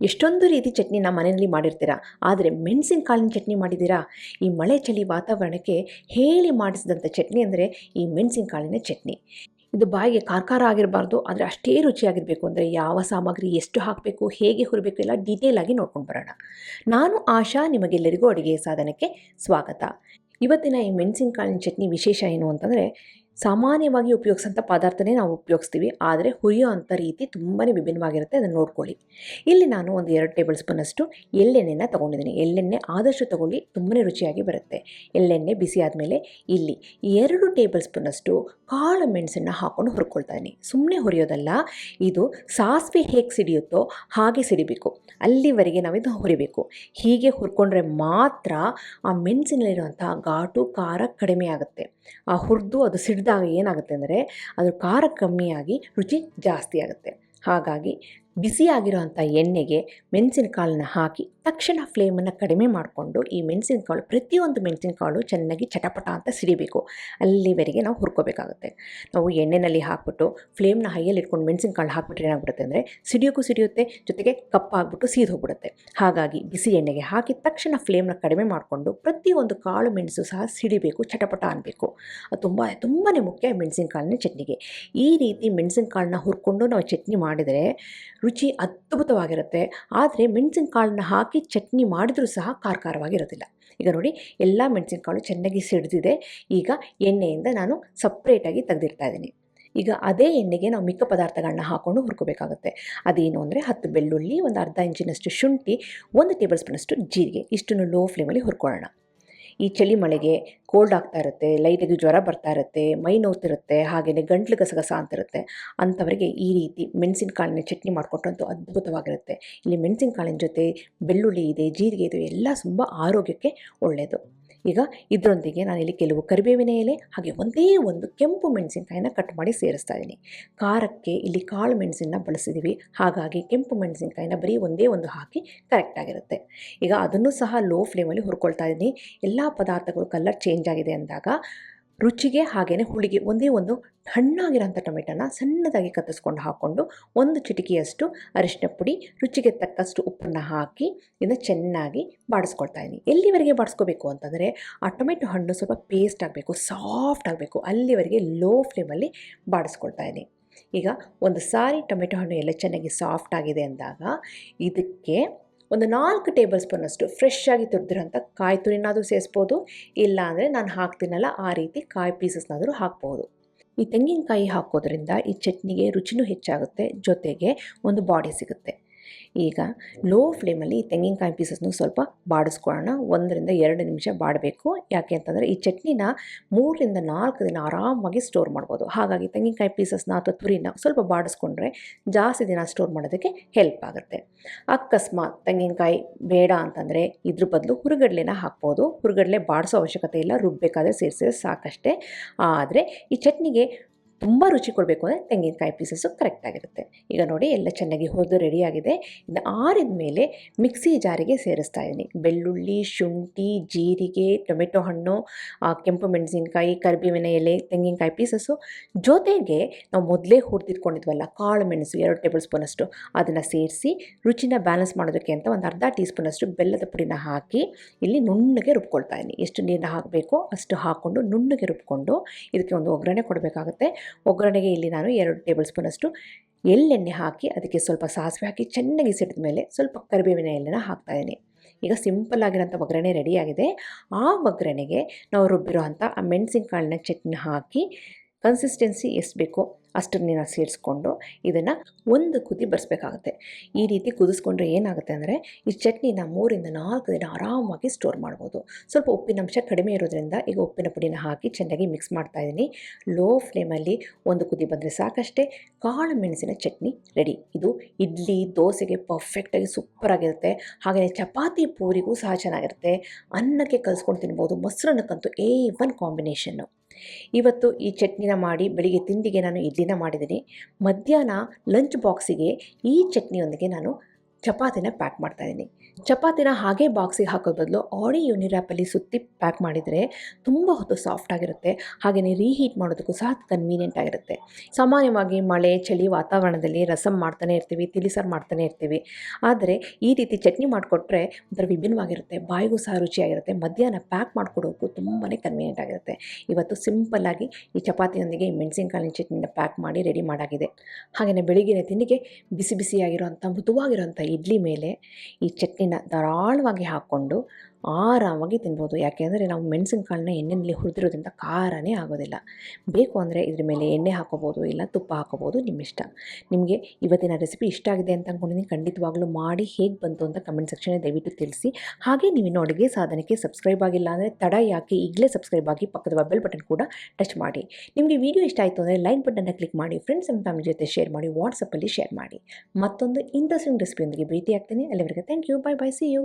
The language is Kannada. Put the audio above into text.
ಎಷ್ಟೊಂದು ರೀತಿ ಚಟ್ನಿನ ಮನೆಯಲ್ಲಿ ಮಾಡಿರ್ತೀರಾ, ಆದರೆ ಮೆಣಸಿನಕಾಳಿನ ಚಟ್ನಿ ಮಾಡಿದ್ದೀರಾ? ಈ ಮಳೆ ಚಳಿ ವಾತಾವರಣಕ್ಕೆ ಹೇಳಿ ಮಾಡಿಸಿದಂಥ ಚಟ್ನಿ ಅಂದರೆ ಈ ಮೆಣಸಿನಕಾಳಿನ ಚಟ್ನಿ. ಇದು ಬಾಯಿಗೆ ಖಾರ ಆಗಿರಬಾರ್ದು, ಆದರೆ ಅಷ್ಟೇ ರುಚಿಯಾಗಿರಬೇಕು. ಅಂದರೆ ಯಾವ ಸಾಮಗ್ರಿ ಎಷ್ಟು ಹಾಕಬೇಕು, ಹೇಗೆ ಹುರಿಬೇಕು ಎಲ್ಲ ಡೀಟೇಲ್ ಆಗಿ ನೋಡ್ಕೊಂಡು ಬರೋಣ. ನಾನು ಆಶಾ, ನಿಮಗೆಲ್ಲರಿಗೂ ಅಡುಗೆ ಸಾಧನಕ್ಕೆ ಸ್ವಾಗತ. ಇವತ್ತಿನ ಈ ಮೆಣಸಿನಕಾಳಿನ ಚಟ್ನಿ ವಿಶೇಷ ಏನು ಅಂತಂದರೆ, ಸಾಮಾನ್ಯವಾಗಿ ಉಪಯೋಗಿಸೋಂಥ ಪದಾರ್ಥನೇ ನಾವು ಉಪಯೋಗಿಸ್ತೀವಿ, ಆದರೆ ಹುರಿಯೋ ಅಂಥ ರೀತಿ ತುಂಬಾ ವಿಭಿನ್ನವಾಗಿರುತ್ತೆ. ಅದನ್ನು ನೋಡ್ಕೊಳ್ಳಿ. ಇಲ್ಲಿ ನಾನು ಒಂದು 2 ಟೇಬಲ್ ಸ್ಪೂನಷ್ಟು ಎಳ್ಳೆಣ್ಣೆನ ತೊಗೊಂಡಿದ್ದೀನಿ. ಎಳ್ಳೆಣ್ಣೆ ಆದಷ್ಟು ತೊಗೊಳ್ಳಿ, ತುಂಬಾ ರುಚಿಯಾಗಿ ಬರುತ್ತೆ. ಎಳ್ಳೆಣ್ಣೆ ಬಿಸಿ ಆದಮೇಲೆ ಇಲ್ಲಿ 2 ಟೇಬಲ್ ಸ್ಪೂನಷ್ಟು ಕಾಳು ಮೆಣಸನ್ನು ಹಾಕ್ಕೊಂಡು ಹುರ್ಕೊಳ್ತಾ ಇದ್ದೀನಿ. ಸುಮ್ಮನೆ ಹುರಿಯೋದಲ್ಲ, ಇದು ಸಾಸಿವೆ ಹೇಗೆ ಸಿಡಿಯುತ್ತೋ ಹಾಗೆ ಸಿಡಿಬೇಕು. ಅಲ್ಲಿವರೆಗೆ ನಾವಿದು ಹುರಿಬೇಕು. ಹೀಗೆ ಹುರ್ಕೊಂಡ್ರೆ ಮಾತ್ರ ಆ ಮೆಣಸಿನಲ್ಲಿರುವಂಥ ಘಾಟು ಖಾರ ಕಡಿಮೆ ಆಗುತ್ತೆ. ಆ ಹುರಿದು ಅದು ಸಿಡಿದಾಗ ಏನಾಗುತ್ತೆ ಅಂದರೆ ಅದು ಖಾರ ಕಮ್ಮಿಯಾಗಿ ರುಚಿ ಜಾಸ್ತಿ ಆಗುತ್ತೆ. ಹಾಗಾಗಿ ಬಿಸಿಯಾಗಿರೋವಂಥ ಎಣ್ಣೆಗೆ ಮೆಣಸಿನಕಾಳನ್ನ ಹಾಕಿ ತಕ್ಷಣ ಫ್ಲೇಮನ್ನು ಕಡಿಮೆ ಮಾಡಿಕೊಂಡು ಈ ಮೆಣಸಿನಕಾಳು, ಪ್ರತಿಯೊಂದು ಮೆಣಸಿನಕಾಳು ಚೆನ್ನಾಗಿ ಚಟಪಟ ಅಂತ ಸಿಡಿಬೇಕು. ಅಲ್ಲಿವರೆಗೆ ನಾವು ಹುರ್ಕೋಬೇಕಾಗುತ್ತೆ. ನಾವು ಎಣ್ಣೆಯಲ್ಲಿ ಹಾಕ್ಬಿಟ್ಟು ಫ್ಲೇಮ್ನ ಹೈಯಲ್ಲಿ ಇಟ್ಕೊಂಡು ಮೆಣಸಿನಕಾಳು ಹಾಕ್ಬಿಟ್ರೆ ಏನಾಗ್ಬಿಡುತ್ತೆ ಅಂದರೆ ಸಿಡಿಯೋಕ್ಕೂ ಸಿಡಿಯುತ್ತೆ, ಜೊತೆಗೆ ಕಪ್ಪಾಗ್ಬಿಟ್ಟು ಸೀದು ಹೋಗ್ಬಿಡುತ್ತೆ. ಹಾಗಾಗಿ ಬಿಸಿ ಎಣ್ಣೆಗೆ ಹಾಕಿ ತಕ್ಷಣ ಫ್ಲೇಮ್ನ ಕಡಿಮೆ ಮಾಡಿಕೊಂಡು ಪ್ರತಿಯೊಂದು ಕಾಳು ಮೆಣಸು ಸಹ ಸಿಡಿಬೇಕು, ಚಟಪಟ ಅನ್ನಬೇಕು. ಅದು ತುಂಬಾ ಮುಖ್ಯ ಮೆಣಸಿನಕಾಳಿನ ಚಟ್ನಿಗೆ. ಈ ರೀತಿ ಮೆಣಸಿನಕಾಳನ್ನ ಹುರ್ಕೊಂಡು ನಾವು ಚಟ್ನಿ ಮಾಡಿದರೆ ರುಚಿ ಅದ್ಭುತವಾಗಿರುತ್ತೆ. ಆದರೆ ಮೆಣಸಿನಕಾಳನ್ನ ಹಾಕಿ ಚಟ್ನಿ ಮಾಡಿದರೂ ಸಹ ಖಾರವಾಗಿರೋದಿಲ್ಲ. ಈಗ ನೋಡಿ, ಎಲ್ಲ ಮೆಣಸಿನಕಾಳು ಚೆನ್ನಾಗಿ ಸಿಡಿದಿದೆ. ಈಗ ಎಣ್ಣೆಯಿಂದ ನಾನು ಸಪ್ರೇಟಾಗಿ ತೆಗೆದಿರ್ತಾ ಇದ್ದೀನಿ. ಈಗ ಅದೇ ಎಣ್ಣೆಗೆ ನಾವು ಮಿಕ್ಕ ಪದಾರ್ಥಗಳನ್ನ ಹಾಕ್ಕೊಂಡು ಹುರ್ಕೋಬೇಕಾಗುತ್ತೆ. ಅದೇನು ಅಂದರೆ 10 ಬೆಳ್ಳುಳ್ಳಿ, ಒಂದು ಅರ್ಧ ಇಂಚಿನಷ್ಟು ಶುಂಠಿ, 1 ಟೇಬಲ್ ಸ್ಪೂನಷ್ಟು ಜೀರಿಗೆ, ಇಷ್ಟನ್ನು ಲೋ ಫ್ಲೇಮಲ್ಲಿ ಹುರ್ಕೊಳ್ಳೋಣ. ಈ ಚಳಿ ಮಳೆಗೆ ಕೋಲ್ಡ್ ಆಗ್ತಾ ಇರುತ್ತೆ, ಲೈಟಾಗಿ ಜ್ವರ ಬರ್ತಾ ಇರುತ್ತೆ, ಮೈ ನೋವ್ತಿರುತ್ತೆ, ಹಾಗೆಯೇ ಗಂಟ್ಲು ಗಸಗಸ ಅಂತಿರುತ್ತೆ. ಅಂಥವರಿಗೆ ಈ ರೀತಿ ಮೆಣಸಿನಕಾಳಿನ ಚಟ್ನಿ ಮಾಡಿಕೊಟ್ಟಂತೂ ಅದ್ಭುತವಾಗಿರುತ್ತೆ. ಇಲ್ಲಿ ಮೆಣಸಿನಕಾಳಿನ ಜೊತೆ ಬೆಳ್ಳುಳ್ಳಿ ಇದೆ, ಜೀರಿಗೆ ಇದೆ, ಎಲ್ಲ ತುಂಬ ಆರೋಗ್ಯಕ್ಕೆ ಒಳ್ಳೆಯದು. ಈಗ ಇದರೊಂದಿಗೆ ನಾನಿಲ್ಲಿ ಕೆಲವು ಕರಿಬೇವಿನ ಎಲೆ ಹಾಗೆ ಒಂದೇ ಒಂದು ಕೆಂಪು ಮೆಣಸಿನಕಾಯಿನ ಕಟ್ ಮಾಡಿ ಸೇರಿಸ್ತಾ ಇದ್ದೀನಿ. ಖಾರಕ್ಕೆ ಇಲ್ಲಿ ಕಾಳು ಮೆಣಸನ್ನು ಬಳಸಿದ್ದೀವಿ, ಹಾಗಾಗಿ ಕೆಂಪು ಮೆಣಸಿನಕಾಯಿನ ಬರೀ ಒಂದೇ ಒಂದು ಹಾಕಿ ಕರೆಕ್ಟಾಗಿರುತ್ತೆ. ಈಗ ಅದನ್ನು ಸಹ ಲೋ ಫ್ಲೇಮಲ್ಲಿ ಹುರ್ಕೊಳ್ತಾ ಇದ್ದೀನಿ. ಎಲ್ಲ ಪದಾರ್ಥಗಳು ಕಲರ್ ಚೇಂಜ್ ಆಗಿದೆ ಅಂದಾಗ ರುಚಿಗೆ ಹಾಗೆಯೇ ಹುಳಿಗೆ ಒಂದೇ ಒಂದು ಹಣ್ಣಾಗಿರೋಂಥ ಟೊಮೆಟೊನ ಸಣ್ಣದಾಗಿ ಕತ್ತಿಸ್ಕೊಂಡು ಹಾಕ್ಕೊಂಡು 1 ಚಿಟಿಕೆಯಷ್ಟು ಅರಿಶಿನ ಪುಡಿ, ರುಚಿಗೆ ತಕ್ಕಷ್ಟು ಉಪ್ಪನ್ನು ಹಾಕಿ ಇದನ್ನು ಚೆನ್ನಾಗಿ ಬಾಡಿಸ್ಕೊಳ್ತಾ ಇದ್ದೀನಿ. ಎಲ್ಲಿವರೆಗೆ ಬಾಡಿಸ್ಕೋಬೇಕು ಅಂತಂದರೆ ಆ ಟೊಮೆಟೊ ಹಣ್ಣು ಸ್ವಲ್ಪ ಪೇಸ್ಟ್ ಆಗಬೇಕು, ಸಾಫ್ಟ್ ಆಗಬೇಕು, ಅಲ್ಲಿವರೆಗೆ ಲೋ ಫ್ಲೇಮಲ್ಲಿ ಬಾಡಿಸ್ಕೊಳ್ತಾ ಇದ್ದೀನಿ. ಈಗ ಒಂದು ಸಾರಿ ಟೊಮೆಟೊ ಹಣ್ಣು ಎಲ್ಲ ಚೆನ್ನಾಗಿ ಸಾಫ್ಟ್ ಆಗಿದೆ ಅಂದಾಗ ಇದಕ್ಕೆ ಒಂದು 4 ಟೇಬಲ್ ಸ್ಪೂನಷ್ಟು ಫ್ರೆಶ್ ಆಗಿ ತುರಿದಿರೋಂಥ ಕಾಯಿ ತುರಿನಾದರೂ ಸೇರಿಸ್ಬೋದು, ಇಲ್ಲ ಅಂದರೆ ನಾನು ಹಾಕ್ತೀನಲ್ಲ ಆ ರೀತಿ ಕಾಯಿ ಪೀಸಸ್ನಾದರೂ ಹಾಕ್ಬೋದು. ಈ ತೆಂಗಿನಕಾಯಿ ಹಾಕೋದ್ರಿಂದ ಈ ಚಟ್ನಿಗೆ ರುಚಿನೂ ಹೆಚ್ಚಾಗುತ್ತೆ, ಜೊತೆಗೆ ಒಂದು ಬಾಡಿ ಸಿಗುತ್ತೆ. ಈಗ ಲೋ ಫ್ಲೇಮಲ್ಲಿ ತೆಂಗಿನಕಾಯಿ ಪೀಸಸ್ನು ಸ್ವಲ್ಪ ಬಾಡಿಸ್ಕೊಳ್ಳೋಣ. 1-2 ನಿಮಿಷ ಬಾಡಬೇಕು. ಯಾಕೆ ಅಂತಂದರೆ ಈ ಚಟ್ನಿನ 3-4 ದಿನ ಆರಾಮಾಗಿ ಸ್ಟೋರ್ ಮಾಡ್ಬೋದು. ಹಾಗಾಗಿ ತೆಂಗಿನಕಾಯಿ ಪೀಸಸ್ನ ಅಥವಾ ತುರಿನ ಸ್ವಲ್ಪ ಬಾಡಿಸ್ಕೊಂಡ್ರೆ ಜಾಸ್ತಿ ದಿನ ಸ್ಟೋರ್ ಮಾಡೋದಕ್ಕೆ ಹೆಲ್ಪ್ ಆಗುತ್ತೆ. ಅಕಸ್ಮಾತ್ ತೆಂಗಿನಕಾಯಿ ಬೇಡ ಅಂತಂದರೆ ಇದ್ರ ಬದಲು ಹುರುಗಡ್ಲೆನ ಹಾಕ್ಬೋದು. ಹುರುಗಡ್ಲೆ ಬಾಡಿಸೋ ಅವಶ್ಯಕತೆ ಇಲ್ಲ, ರುಬ್ಬಬೇಕಾದ್ರೆ ಸೇರಿಸಿದ್ರೆ ಸಾಕಷ್ಟೇ. ಆದರೆ ಈ ಚಟ್ನಿಗೆ ತುಂಬ ರುಚಿ ಕೊಡಬೇಕು ಅಂದರೆ ತೆಂಗಿನಕಾಯಿ ಪೀಸಸ್ಸು ಕರೆಕ್ಟಾಗಿರುತ್ತೆ. ಈಗ ನೋಡಿ, ಎಲ್ಲ ಚೆನ್ನಾಗಿ ಹುರಿದು ರೆಡಿಯಾಗಿದೆ. ಇನ್ನು ಆರಿದ ಮೇಲೆ ಮಿಕ್ಸಿ ಜಾರಿಗೆ ಸೇರಿಸ್ತಾ ಇದ್ದೀನಿ. ಬೆಳ್ಳುಳ್ಳಿ, ಶುಂಠಿ, ಜೀರಿಗೆ, ಟೊಮೆಟೊ ಹಣ್ಣು, ಕೆಂಪು ಮೆಣಸಿನಕಾಯಿ, ಕರಿಬೇವಿನ ಎಲೆ, ತೆಂಗಿನಕಾಯಿ ಪೀಸಸ್ಸು, ಜೊತೆಗೆ ನಾವು ಮೊದಲೇ ಹುರಿದಿಟ್ಕೊಂಡಿದ್ವಲ್ಲ ಕಾಳು ಮೆಣಸು 2 ಟೇಬಲ್ ಸ್ಪೂನಷ್ಟು, ಅದನ್ನು ಸೇರಿಸಿ ರುಚಿನ ಬ್ಯಾಲೆನ್ಸ್ ಮಾಡೋದಕ್ಕೆ ಅಂತ ಒಂದು ಅರ್ಧ ಟೀ ಸ್ಪೂನಷ್ಟು ಬೆಲ್ಲದ ಪುಡಿನ ಹಾಕಿ ಇಲ್ಲಿ ನುಣ್ಣಗೆ ರುಬ್ಕೊಳ್ತಾ ಇದ್ದೀನಿ. ಎಷ್ಟು ನೀರನ್ನ ಹಾಕಬೇಕೋ ಅಷ್ಟು ಹಾಕ್ಕೊಂಡು ನುಣ್ಣಗೆ ರುಬ್ಕೊಂಡು ಇದಕ್ಕೆ ಒಂದು ಒಗ್ಗರಣೆ ಕೊಡಬೇಕಾಗುತ್ತೆ. ಒಗ್ಗರಣೆಗೆ ಇಲ್ಲಿ ನಾನು 2 ಟೇಬಲ್ ಸ್ಪೂನಷ್ಟು ಎಳ್ಳೆಣ್ಣೆ ಹಾಕಿ ಅದಕ್ಕೆ ಸ್ವಲ್ಪ ಸಾಸಿವೆ ಹಾಕಿ ಚೆನ್ನಾಗಿ ಸಿಡಿದ ಮೇಲೆ ಸ್ವಲ್ಪ ಕರಿಬೇವಿನ ಎಲೆನ ಹಾಕ್ತಾಯಿದ್ದೀನಿ. ಈಗ ಸಿಂಪಲ್ ಆಗಿರೋಂಥ ಒಗ್ಗರಣೆ ರೆಡಿಯಾಗಿದೆ. ಆ ಒಗ್ಗರಣೆಗೆ ನಾವು ರುಬ್ಬಿರೋಂಥ ಆ ಮೆಣಸಿನಕಾಳಿನ ಚಟ್ನಿ ಹಾಕಿ ಕನ್ಸಿಸ್ಟೆನ್ಸಿ ಎಷ್ಟು ಬೇಕೋ ಅಷ್ಟು ನೀರು ಸೇರಿಸ್ಕೊಂಡು ಇದನ್ನು ಒಂದು ಕುದಿ ಬರೆಸ್ಬೇಕಾಗುತ್ತೆ. ಈ ರೀತಿ ಕುದಿಸ್ಕೊಂಡ್ರೆ ಏನಾಗುತ್ತೆ ಅಂದರೆ ಈ ಚಟ್ನಿನ 3-4 ದಿನ ಆರಾಮಾಗಿ ಸ್ಟೋರ್ ಮಾಡ್ಬೋದು. ಸ್ವಲ್ಪ ಉಪ್ಪಿನಂಶ ಕಡಿಮೆ ಇರೋದ್ರಿಂದ ಈಗ ಉಪ್ಪಿನ ಪುಡಿನ ಹಾಕಿ ಚೆನ್ನಾಗಿ ಮಿಕ್ಸ್ ಮಾಡ್ತಾಯಿದ್ದೀನಿ. ಲೋ ಫ್ಲೇಮಲ್ಲಿ ಒಂದು ಕುದಿ ಬಂದರೆ ಸಾಕಷ್ಟೇ, ಕಾಳು ಮೆಣಸಿನ ಚಟ್ನಿ ರೆಡಿ. ಇದು ಇಡ್ಲಿ, ದೋಸೆಗೆ ಪರ್ಫೆಕ್ಟಾಗಿ ಸೂಪರಾಗಿರುತ್ತೆ. ಹಾಗೆಯೇ ಚಪಾತಿ, ಪೂರಿಗೂ ಸಹ ಚೆನ್ನಾಗಿರುತ್ತೆ. ಅನ್ನಕ್ಕೆ ಕಲಿಸ್ಕೊಂಡು ತಿನ್ಬೋದು. ಮೊಸರನ್ನಕ್ಕಂತೂ A1 ಕಾಂಬಿನೇಷನ್ನು. ಇವತ್ತು ಈ ಚಟ್ನಿನ ಮಾಡಿ ಬೆಳಿಗ್ಗೆ ತಿಂಡಿಗೆ ನಾನು ಇಡ್ಲಿನ ಮಾಡಿದ್ದೀನಿ. ಮಧ್ಯಾಹ್ನ ಲಂಚ್ ಬಾಕ್ಸಿಗೆ ಈ ಚಟ್ನಿಯೊಂದಿಗೆ ನಾನು ಚಪಾತಿನ ಪ್ಯಾಕ್ ಮಾಡ್ತಾಯಿದ್ದೀನಿ. ಚಪಾತಿನ ಹಾಗೇ ಬಾಕ್ಸಿಗೆ ಹಾಕೋದ್ ಬದಲು ಆಡಿ ಯೂನಿರ್ಯಾಪಲ್ಲಿ ಸುತ್ತಿ ಪ್ಯಾಕ್ ಮಾಡಿದರೆ ತುಂಬ ಹೊತ್ತು ಸಾಫ್ಟಾಗಿರುತ್ತೆ. ಹಾಗೆಯೇ ರೀಹೀಟ್ ಮಾಡೋದಕ್ಕೂ ಸಹ ಕನ್ವೀನಿಯೆಂಟ್ ಆಗಿರುತ್ತೆ. ಸಾಮಾನ್ಯವಾಗಿ ಮಳೆ ಚಳಿ ವಾತಾವರಣದಲ್ಲಿ ರಸಮ್ ಮಾಡ್ತಾನೆ ಇರ್ತೀವಿ, ತಿಳಿಸಾರು ಮಾಡ್ತಾನೆ ಇರ್ತೀವಿ. ಆದರೆ ಈ ರೀತಿ ಚಟ್ನಿ ಮಾಡಿಕೊಟ್ರೆ ಒಂಥರ ವಿಭಿನ್ನವಾಗಿರುತ್ತೆ, ಬಾಯಿಗೂ ಸಹ ರುಚಿಯಾಗಿರುತ್ತೆ. ಮಧ್ಯಾಹ್ನ ಪ್ಯಾಕ್ ಮಾಡಿಕೊಡೋಕ್ಕೂ ತುಂಬಾ ಕನ್ವೀನಿಯೆಂಟ್ ಆಗಿರುತ್ತೆ. ಇವತ್ತು ಸಿಂಪಲ್ಲಾಗಿ ಈ ಚಪಾತಿಯೊಂದಿಗೆ ಈ ಮೆಣಸಿನಕಾಳಿನ ಚಟ್ನಿನ ಪ್ಯಾಕ್ ಮಾಡಿ ರೆಡಿ ಮಾಡಾಗಿದೆ. ಹಾಗೆಯೇ ಬೆಳಿಗ್ಗಿನ ತಿಂಡಿಗೆ ಬಿಸಿ ಬಿಸಿಯಾಗಿರೋಂಥ ಮೃದುವಾಗಿರೋಂಥ ಇಡ್ಲಿ ಮೇಲೆ ಈ ಚಟ್ನಿನ ಧಾರಾಳವಾಗಿ ಹಾಕ್ಕೊಂಡು ಆರಾಮಾಗಿ ತಿನ್ಬೋದು. ಯಾಕೆಂದರೆ ನಾವು ಮೆಣಸಿನಕಾಳನ್ನ ಎಣ್ಣೆಯಲ್ಲಿ ಹುರಿದಿರೋದ್ರಿಂದ ಖಾರನೇ ಆಗೋದಿಲ್ಲ. ಬೇಕು ಅಂದರೆ ಇದ್ರ ಮೇಲೆ ಎಣ್ಣೆ ಹಾಕೋಬೋದು, ಇಲ್ಲ ತುಪ್ಪ ಹಾಕೋಬೋದು, ನಿಮ್ಮಿಷ್ಟ. ನಿಮಗೆ ಇವತ್ತಿನ ರೆಸಿಪಿ ಇಷ್ಟ ಆಗಿದೆ ಅಂತ ಅಂದ್ಕೊಂಡಿದ್ದೀನಿ. ಖಂಡಿತವಾಗ್ಲೂ ಮಾಡಿ ಹೇಗೆ ಬಂತು ಅಂತ ಕಮೆಂಟ್ ಸೆಕ್ಷನಲ್ಲಿ ದಯವಿಟ್ಟು ತಿಳಿಸಿ. ಹಾಗೆ ನೀವಿನ್ನು ಅಡುಗೆ ಸಾಧನಕ್ಕೆ ಸಬ್ಸ್ಕ್ರೈಬ್ ಆಗಿಲ್ಲ ಅಂದರೆ ತಡ ಯಾಕೆ, ಈಗಲೇ ಸಬ್ಸ್ಕ್ರೈಬ್ ಆಗಿ ಪಕ್ಕದ ಬೆಲ್ ಬಟನ್ ಕೂಡ ಟಚ್ ಮಾಡಿ. ನಿಮಗೆ ವಿಡಿಯೋ ಇಷ್ಟ ಆಯಿತು ಅಂದರೆ ಲೈಕ್ ಬಟನ್ನ ಕ್ಲಿಕ್ ಮಾಡಿ, ಫ್ರೆಂಡ್ಸ್ ಆ್ಯಂಡ್ ಫ್ಯಾಮಿಲಿ ಜೊತೆ ಶೇರ್ ಮಾಡಿ, ವಾಟ್ಸಪ್ಪಲ್ಲಿ ಶೇರ್ ಮಾಡಿ. ಮತ್ತೊಂದು ಇಂಟ್ರೆಸ್ಟಿಂಗ್ ರೆಸಿಪಿಯೊಂದಿಗೆ ಭೇಟಿ ಆಗ್ತೀನಿ. ಅಲ್ಲಿವರೆಗೆ thank you, bye bye, see you.